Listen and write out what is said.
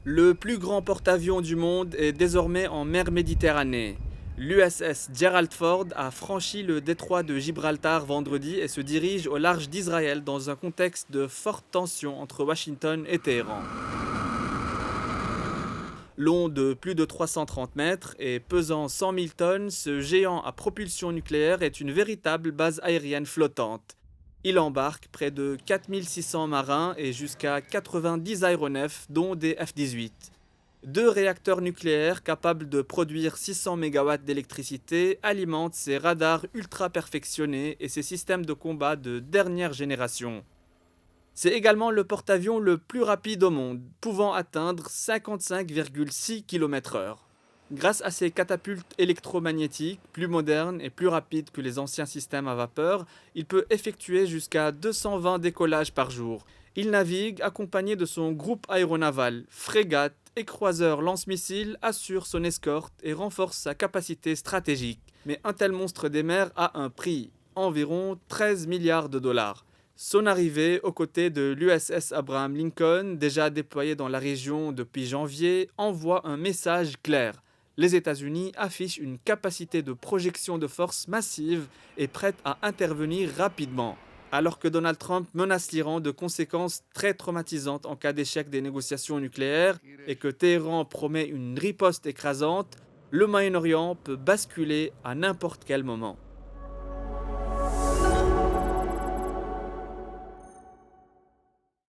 Le plus grand porte-avions du monde est désormais en mer Méditerranée. L'USS Gerald Ford a franchi le détroit de Gibraltar vendredi et se dirige au large d'Israël dans un contexte de forte tension entre Washington et Téhéran. Long de plus de 330 mètres et pesant 100 000 tonnes, ce géant à propulsion nucléaire est une véritable base aérienne flottante. Il embarque près de 4 600 marins et jusqu'à 90 aéronefs, dont des F-18. Deux réacteurs nucléaires capables de produire 600 mégawatts d'électricité alimentent ses radars ultra perfectionnés et ses systèmes de combat de dernière génération. C'est également le porte-avions le plus rapide au monde, pouvant atteindre 55,6 km/h. Grâce à ses catapultes électromagnétiques, plus modernes et plus rapides que les anciens systèmes à vapeur, il peut effectuer jusqu'à 220 décollages par jour. Il navigue accompagné de son groupe aéronaval, frégates et croiseurs lance-missiles assurent son escorte et renforcent sa capacité stratégique. Mais un tel monstre des mers a un prix, environ 13 milliards de dollars. Son arrivée aux côtés de l'USS Abraham Lincoln, déjà déployé dans la région depuis janvier, envoie un message clair. Les États-Unis affichent une capacité de projection de force massive et prête à intervenir rapidement. Alors que Donald Trump menace l'Iran de conséquences très traumatisantes en cas d'échec des négociations nucléaires et que Téhéran promet une riposte écrasante, le Moyen-Orient peut basculer à n'importe quel moment.